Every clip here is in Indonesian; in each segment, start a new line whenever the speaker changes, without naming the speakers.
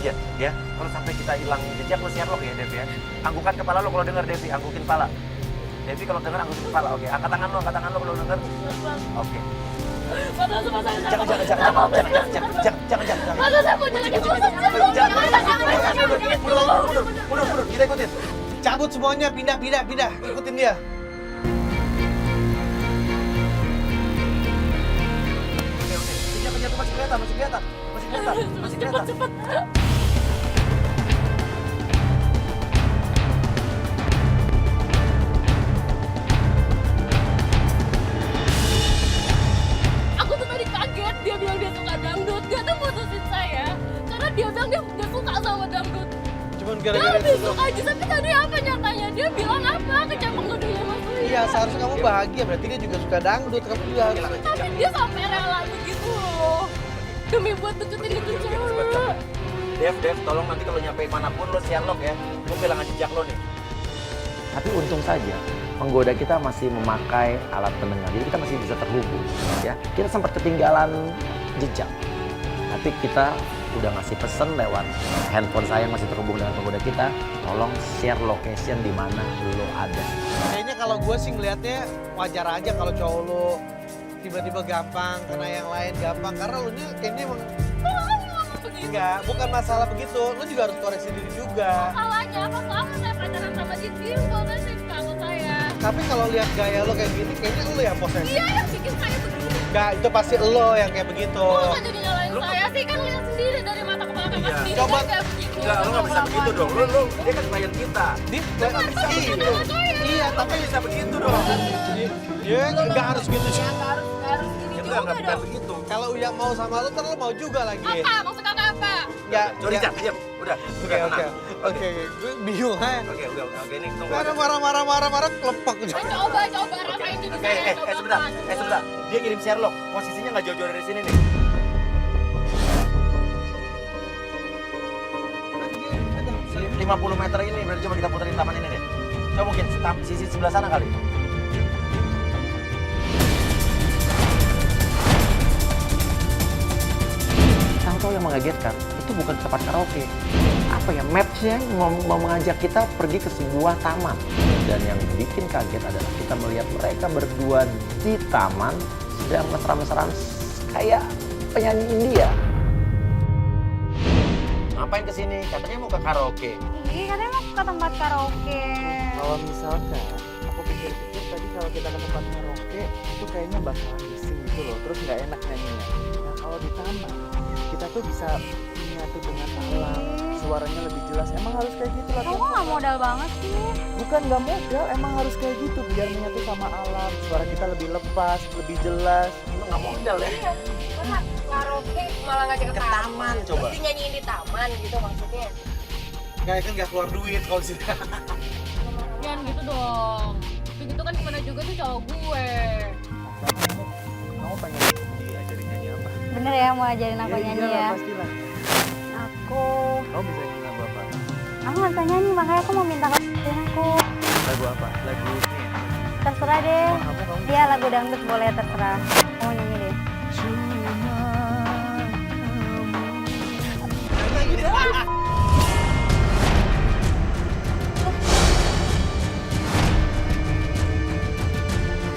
aja ya. Kalau sampai kita hilang jejak lo Sherlock ya Devi ya. Anggukan kepala lo kalau denger Devi, anggukin kepala. Devi kalau denger anggukin kepala, oke. Angkat tangan lo kalau denger. Oke. Mundur, kita ikutin.
Cabut semuanya, pindah. Ikutin dia.
Oke. Kejar tuh masih kelihatan.
Cepet. Aku tuh tadi kaget, dia bilang dia suka dangdut. Dia tuh mutusin saya karena dia bilang dia gak suka sama dangdut.
Cuman
Dia
gara-gara
lebih
itu.
suka aja, tapi tadi apa nyatanya? Dia bilang apa? Kecapang gedenya Mas Uya.
Iya, seharusnya kamu bahagia, berarti dia juga suka dangdut, kamu juga harus.
Tapi dia sampai rela begitu loh. Demi buat deketin itu cewek.
Dev, tolong nanti kalau nyampe manapun lo Sherlock ya. Lo kehilangan jejak lo nih. Tapi untung saja penggoda kita masih memakai alat pendengar, jadi kita masih bisa terhubung ya. Kita sempat ketinggalan jejak, tapi kita udah ngasih pesan lewat handphone saya yang masih terhubung dengan penggoda kita. Tolong share location di mana lo ada.
Kayaknya kalau gue sih ngelihatnya wajar aja kalau cowok lo tiba-tiba gampang, karena yang lain gampang. Karena lo nya kayaknya emang enggak, bukan masalah begitu. Lo juga harus koreksi diri juga.
Masalahnya apa selama saya pacaran sama dia, dia boleh sih sama saya.
Tapi kalau lihat gaya lo kayak gini, kayaknya lo yang posesif.
Dia yang bikin saya begini.
Enggak, itu pasti lo yang kayak begitu.
Kok nggak jadi nyalain saya sih, kan lihat sendiri dari mata kepala kakak
Iya.
sendiri.
Coba.
Kan kayak begitu.
Enggak, lo nggak bisa begitu dong. Lo dia kan klien kita.
Iya, tapi
Bisa begitu dong.
ya nggak harus gitu sih.
Nggak harus gini
Ya
juga
enggak bukan
dong.
begitu.
Kalau Uya mau sama lo, ntar lo mau juga lagi.
Apa? Maksud kakak apa?
Ya,
Jody,
ya.
diam. Udah,
Oke,
udah tenang.
oke. Gue bingung ha.
Oke, ini tunggu.
Karena marah, kelepek.
Coba rasain jadi
Oke,
saya. Coba
sebentar.
pelan.
Sebentar. Dia ngirim Sherlock. Posisinya nggak jauh-jauh dari sini nih. Si 50 meter ini, berarti coba kita puterin taman ini deh. Coba mungkin sisi sebelah sana kali. Tahu-tahu yang mengagetkan, itu bukan tempat karaoke. Apa ya, maps-nya mau mengajak kita pergi ke sebuah taman. Dan yang bikin kaget adalah kita melihat mereka berdua di taman sedang mesra-mesraan kayak penyanyi India. Ngapain kesini? Katanya mau ke karaoke.
Iya, katanya mau ke tempat karaoke.
Kalau misalkan aku pikir-pikir tadi kalau kita ke tempat karaoke itu kayaknya bakalan bising gitu loh, terus nggak enak nyanyinya. Nah kalau di taman kita tuh bisa menyatu dengan alam, suaranya lebih jelas. Emang harus kayak gitu lah.
Kamu kok nggak modal banget sih?
Bukan nggak modal, emang harus kayak gitu biar menyatu sama alam. Suara kita lebih lepas, lebih jelas.
Emang nggak modal ya?
Iya, masa karaoke malah ngajak
Ke taman, coba.
Mesti nyanyiin di taman gitu maksudnya.
Kayak kan nggak keluar duit kalau sih.
Jangan gitu dong. Begitu kan gimana juga tuh cowok gue.
Kamu pengen diajarin nyanyi apa?
Bener ya mau ajarin aku nyanyi
iyalah,
ya?
pastilah.
Aku
Kamu bisa nyanyi lagu apa?
nggak bisa nyanyi, makanya aku mau minta kamu ajarin aku.
Lagu apa? Lagu ini ya?
Terserah deh.
Kamu
Iya, lagu dangdut boleh terserah. Mau nyanyi deh.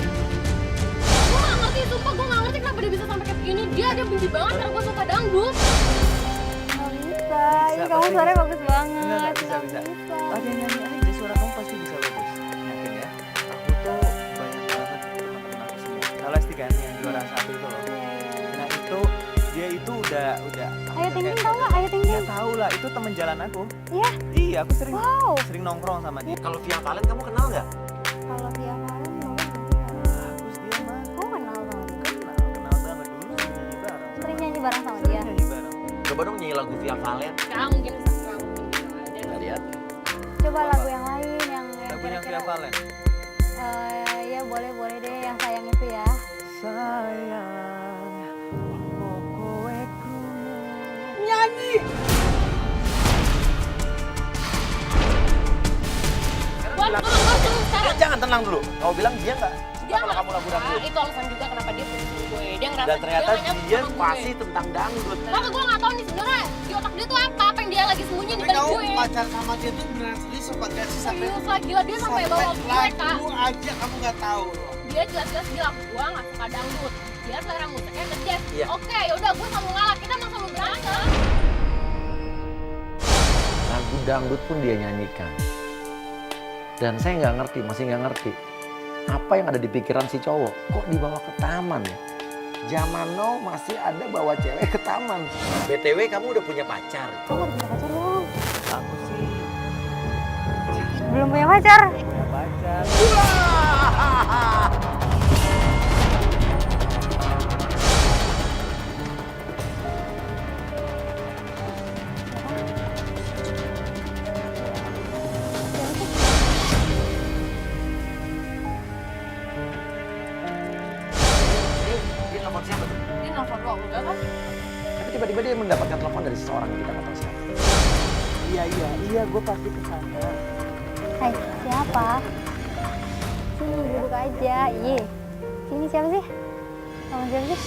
Gue nggak ngerti, sumpah gue nggak ngerti kenapa dia bisa sampai kayak begini. Dia ada benci banget karena gue suka dangdut.
Nggak bisa. Ih, kamu
pasti
suaranya
bisa.
bagus banget.
Enggak, bisa. Latihan nyanyi aja, suara kamu pasti bisa bagus. Yakin ya? Aku tuh banyak banget teman-teman aku semua. Salesti kan yang juara 1 itu loh. Nah itu, dia itu udah
Ayo Ting Ting tau nggak? Ayo Ting
Ya
Ting.
tahu lah, itu teman jalan aku.
Iya.
Iya, aku sering
Wow.
sering nongkrong sama dia.
Kalau Via Valen kamu kenal nggak?
Kalau dia Valen belum kenal.
Bagus dia mah.
Kamu kenal banget.
Kenal banget dulu sering nyanyi bareng.
Sering nyanyi bareng sama
Sering
dia.
nyanyi bareng.
Coba dong nyanyi lagu Via Valen.
Sekarang mungkin bisa
Nggak lihat?
Coba lagu yang lain yang
Lagu yang Via Valen.
Ya boleh deh yang sayang itu ya.
Sayang, oh kowe
Buat ngomong sekarang.
Jangan tenang dulu. Kau bilang dia nggak suka kalau kamu lagu dangdut.
Itu alasan juga kenapa dia putus sama gue. Dia ngerasa
Dan ternyata
nggak nyambung
dia
sama gue.
pasti tentang dangdut.
Tapi gue nggak tahu nih sebenarnya di otak dia tuh apa yang dia lagi sembunyiin di
Tapi
balik
kamu
gue.
pacaran sama dia tuh beneran serius apa gak sih sampai
Serius lah, gila dia sampai bawa gue, Kak.
lagu aja kamu gak tahu loh.
Dia jelas-jelas bilang gue nggak suka dangdut. Dia selera musiknya ke jazz.
Iya.
Oke, yaudah gue selalu ngalah. Kita emang selalu berantem.
Lagu dangdut pun dia nyanyikan. Dan saya nggak ngerti, masih nggak ngerti. Apa yang ada di pikiran si cowok? Kok dibawa ke taman ya? Zaman now masih ada bawa cewek ke taman. BTW kamu udah punya pacar?
Kamu punya pacar belum?
Aku sih
Belum punya pacar?
punya pacar.
Dia telepon siapa tuh?
Dia nelfon lo, udah kan?
Tapi tiba-tiba dia mendapatkan telepon dari seseorang yang kita nggak tahu siapa.
Iya, gue pasti kesana.
Hai, siapa? Sini duduk aja. Iya. Sini siapa sih? Sama siapa sih?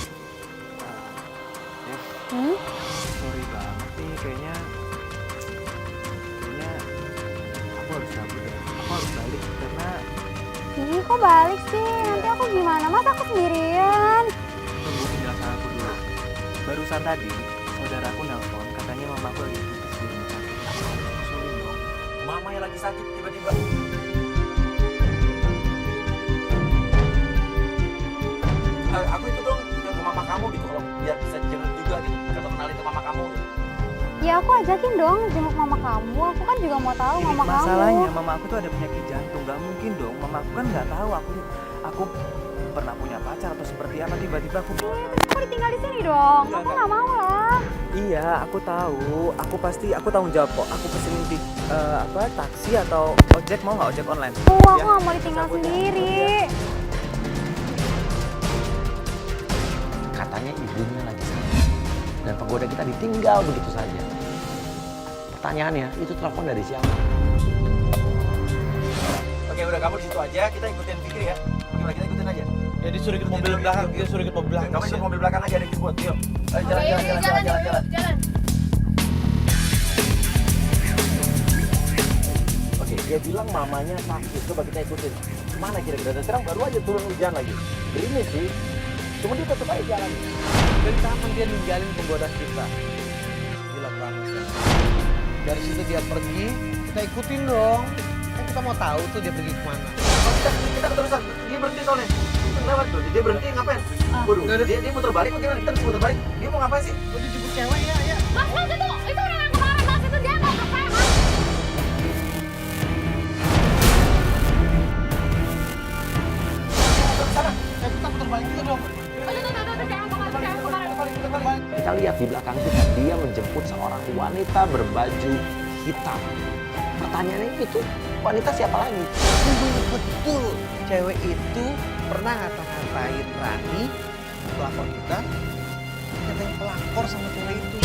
Sorry banget nih, kayaknya aku harus cabut ya. Aku harus balik karena
Ih, kok balik sih? Nanti aku gimana? Masa aku sendirian?
tunggu penjelasan aku dulu. Barusan tadi saudaraku nelpon katanya mamaku lagi kritis di rumah sakit. Aku harus susulin dong.
Mama yang lagi sakit tiba-tiba. Aku itu dong ke mama kamu gitu kalau biar bisa jenguk juga gitu. Atau kenalin ke mama kamu. Gitu.
Ya aku ajakin dong jenguk mama kamu. Aku kan juga mau tahu
Ini
mama
masalahnya
kamu.
mama aku tuh ada penyakit jantung. Gak mungkin dong. Mama aku kan nggak tahu aku pernah punya pacar atau seperti apa. Tiba-tiba aku
Aku ditinggal di sini dong.
Enggak,
Aku
enggak.
nggak mau lah.
Iya, aku tahu. Aku tanggung jawab kok. Aku pesenin di taksi atau ojek, mau nggak ojek online?
Aku
Ya,
nggak mau ditinggal
cabut ya.
sendiri.
Katanya ibunya lagi sakit. Dan penggoda kita ditinggal begitu saja. Pertanyaannya, itu telepon dari siapa? Oke, udah kamu di situ aja. Kita ikutin Fikri ya. Oke, kita ikutin aja.
Ya disuruh ikut mobil belakang, dia suruh ikut mobil belakang.
Kamu ikut mobil belakang aja ada yang buat. Yuk. Ayo,
Oke, yuk, jalan.
Oke, dia bilang mamanya sakit. Coba kita ikutin. Kemana kira-kira? Dan sekarang baru aja turun hujan lagi. Gerimis sih. Cuma dia tetap aja jalan.
Dari taman dia ninggalin penggoda kita. Gila banget ya. Dari situ dia pergi, kita ikutin dong. Kan kita mau tahu tuh dia pergi kemana.
Kita keterusan. Dia berhenti soalnya. Kita lewat tuh. Dia berhenti ngapain? Waduh, dia muter balik. Bagaimana? Kita muter balik. Dia mau ngapain sih?
Oh, dia jemput cewek ya, ya.
Mas, itu orang yang kemarin, Mas. Itu dia mau ngapain, Mas?
Sana.
Kita putar balik juga dong.
Jangan kemarin.
Kita lihat di belakang kita, dia menjemput seorang wanita berbaju hitam. Pertanyaannya itu, wanita siapa lagi?
Betul, cewek itu pernah ngata-ngatain Rani, pelakor kita, katanya pelakor sama cewek itu.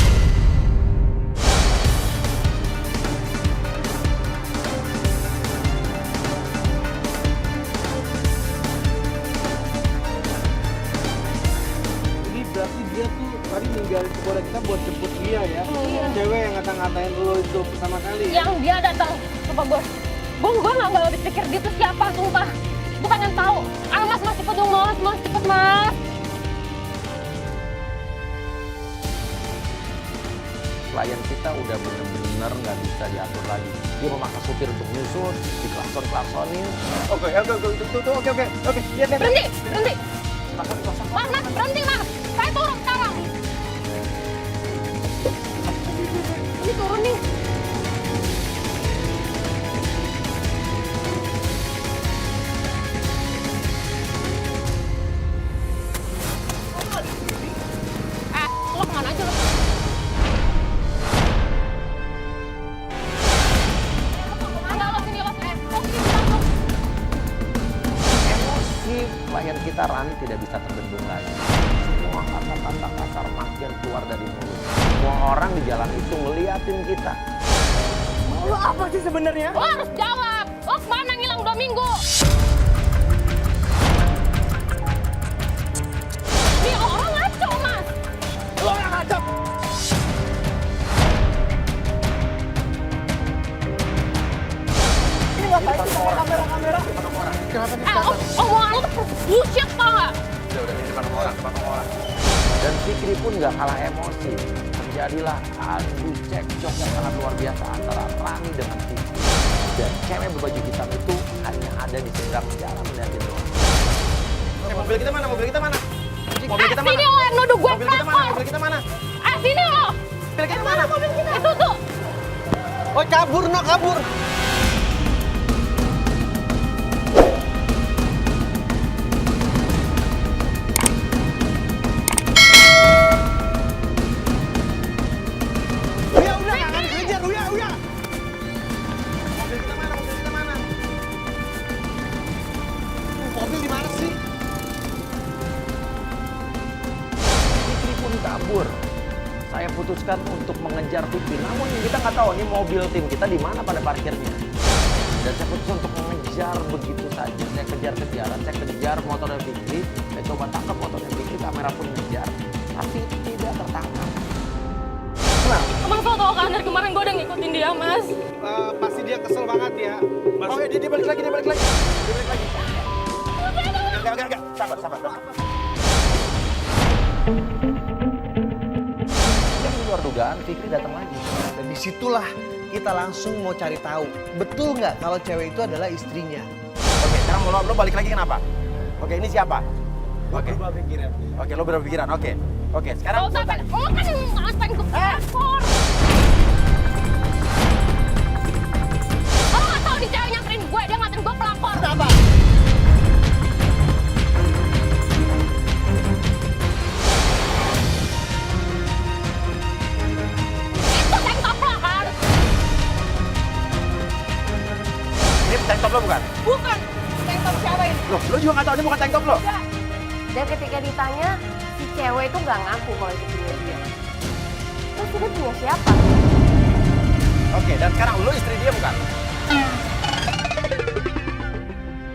Jadi berarti dia tuh tadi ninggalin penggoda kita buat jemput dia ya?
Iya.
Cewek yang ngata-ngatain lo itu pertama kali ya?
Yang dia datang, coba gue nggak habis pikir dia tuh siapa, sumpah. Gue pengen tahu. Ah, Mas, cepet dong, Mas, cepet, Mas.
Klien kita udah bener-bener nggak bisa diatur lagi. Dia memaksa supir untuk nyusul, diklakson-klaksonin. Oke, lihat.
Berhenti.
Klakson.
Mas, berhenti, Mas. Saya turun sekarang. Ini turun nih. Lo kemana aja lo? Enggak, lo sini, lo sini. Lo sini, lo.
Emosi klien kita Rani tidak bisa terbendung lagi. Semua kata-kata kasar makin keluar dari mulut. Semua orang di jalan itu ngeliatin kita.
Lo apa sih sebenarnya?
Lo harus jawab. Lo kemana ngilang 2 minggu?
Kenapa nih?
Omongan lu tuh bullshit tau gak?
Udah di depan orang. Dan Fikri pun nggak kalah emosi. Terjadilah adu cekcok yang sangat luar biasa antara Rani dengan Fikri. Dan cewek berbaju hitam itu hanya ada di seberang jalan melihatin doang. Mobil kita mana? Mobil kita mana?
Sini lo yang nuduh gue pelakor.
Mobil kita mana?
Sini lo.
Mobil kita mana?
Mobil kita. Itu tuh.
Oh kabur, kabur. Uya, nggak akan dikejar, Uya.
Mobil kita mana?
Mobil di mana sih?
Fikri pun kabur. Saya putuskan untuk mengejar Fikri. Namun kita nggak tahu nih mobil tim kita di mana pada parkirnya. Dan saya putuskan untuk mengejar begitu saja. Saya kejar-kejaran, saya kejar motornya Fikri. Saya coba tangkap motornya Fikri, kamera pun ngejar. Tapi tidak tertangkap.
Emang so tau kan dari kemarin gue udah ngikutin dia, Mas.
Pasti dia kesel banget ya.
Oh ya, dia balik lagi. Enggak. Sabar. Yang di luar dugaan, Fikri datang lagi.
Dan disitulah kita langsung mau cari tahu. Betul nggak kalau cewek itu adalah istrinya?
Oke, sekarang lo balik lagi kenapa? Oke, ini siapa? Oke.
Berubah pikiran.
Oke, lo berpikiran. Oke, sekarang
Gak usah pengen, lo kan ngatain ke pelakor. Lo gak tau di cewek nyamperin gue, dia ngatain gue pelakor.
Kenapa?
Itu tank top lo kan?
ini tank top lo bukan?
Bukan. Tank top cewek.
Lo juga nggak tahu ini bukan tank top lo?
Dan ketika ditanya, si cewek itu nggak ngaku kalau itu punya dia. Terus itu punya siapa?
Oke, dan sekarang lo istri dia bukan?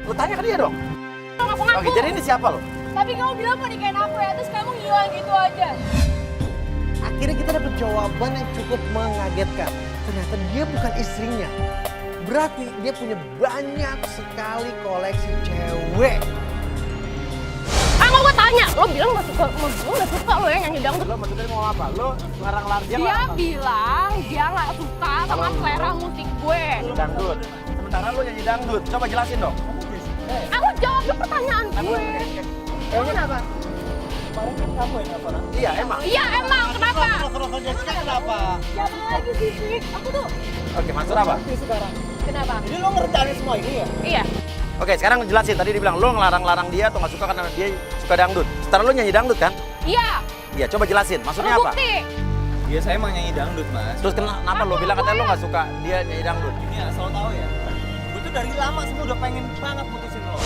Lo tanya ke dia dong.
Lo ngaku-ngaku.
Oke, jadi ini siapa lo?
Tapi kamu bilang mau nikahin aku ya, terus kamu ngilang gitu aja.
Akhirnya kita dapat jawaban yang cukup mengagetkan. Ternyata dia bukan istrinya. Berarti dia punya banyak sekali koleksi cewek.
Mau gue tanya, lo bilang gak suka sama gue, gak suka lo yang nyanyi dangdut.
Lo maksudnya mau apa? Lo larang-larang dia
Dia bilang dia gak suka sama selera musik gue.
dangdut. Sementara lo nyanyi dangdut. Coba jelasin dong.
Aku jawab dulu pertanyaan gue.
Emang kenapa?
Kemarin kan kamu yang apa?
Iya, emang.
Iya emang, kenapa?
Kalau Jessica kenapa?
Siapa lagi sih, Fik? Aku tuh.
Oke, maksud apa?
Sekarang.
Kenapa?
Jadi lo ngerencanain semua ini ya?
Iya.
Oke, sekarang jelasin. Tadi dibilang lo ngelarang-larang dia atau nggak suka karena dia suka dangdut. Sementara lo nyanyi dangdut kan?
Iya.
Iya, coba jelasin. Maksudnya apa?
Bukti.
Iya saya emang nyanyi dangdut mas.
Terus kenapa lo bilang katanya lo nggak suka dia nyanyi dangdut?
Ini asal lo tahu ya. Gue tuh dari lama semua udah pengen banget putusin lo.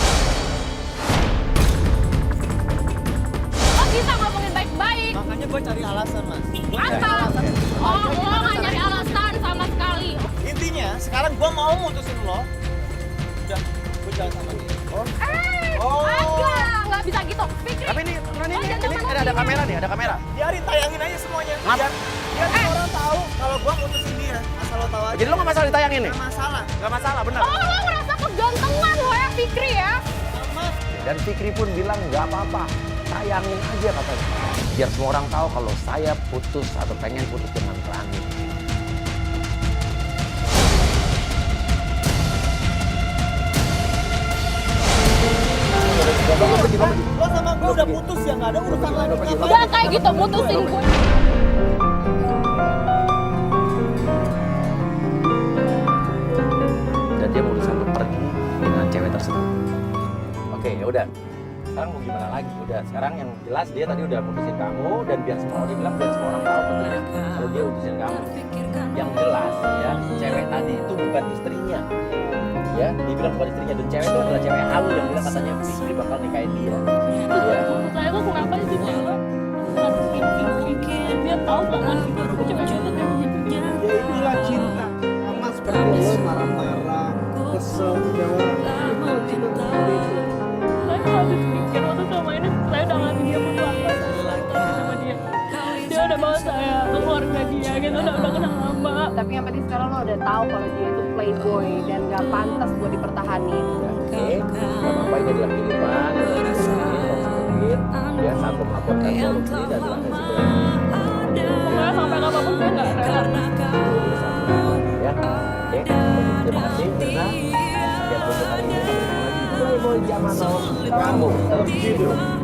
Lo bisa ngomongin baik-baik.
Makanya gue cari alasan mas. Gua cari
Apa?
alasan.
Oh, lo gak nyari alasan sama sekali.
Intinya sekarang gue mau mutusin lo. Udah, gue jalan sama dia.
Nggak bisa gitu. Fikri.
Tapi ini ada kamera nih, ada kamera.
Biarin tayangin aja semuanya.
Kenapa?
Biar orang tahu kalau gue mutusin dia. Asal lo tahu aja.
Jadi lo nggak masalah ditayangin nih?
Nggak masalah.
Nggak masalah, benar.
Oh, lo ngerasa kegantengan lo ya, Fikri ya?
Sama.
Dan Fikri pun bilang nggak apa-apa, tayangin aja katanya. Biar semua orang tahu kalau saya putus atau pengen putus dengan Rani.
Lo sama gue udah putus ya, nggak ada urusan lagi.
Udah kayak gitu, mutusin gue.
Dan dia memutuskan untuk pergi dengan cewek tersebut. Oke, ya udah. Sekarang mau gimana lagi? Udah, sekarang yang jelas dia tadi udah mutusin kamu dan biar semua orang bilang biar semua orang tahu tentunya kalau dia mutusin kamu. Yang jelas ya, cewek tadi itu bukan istrinya. Ya, dia bilang bukan istrinya dan cewek itu adalah cewek halu yang bilang katanya Fikri bakal nikahin dia. Ya.
Saya tuh kenapa sih cewek? Dia tahu banget aku cewek itu kayak begitu.
Ya itulah cinta. Sama seperti lo marah-marah, kesel, kecewa. Itulah cinta seperti itu.
Saya habis mikir waktu sama ini saya udah ngasih dia butuh apa sama dia. Dia udah bawa saya ke keluarga dia gitu, udah kenal lama.
Tapi Tapi yang penting sekarang lo udah tahu kalau dia itu playboy dan gak pantas buat dipertahanin.
Oke, nggak apa-apa ini adalah kehidupan, mungkin ya saat lo melaporkan soal ini dan adalah resiko
Pokoknya sampai apapun saya nggak rela.
ya. Oke, terima kasih Mirna. Sekian untuk hari ini. Sampai ketemu lagi. Playboy Zaman Now, kamu dalam video.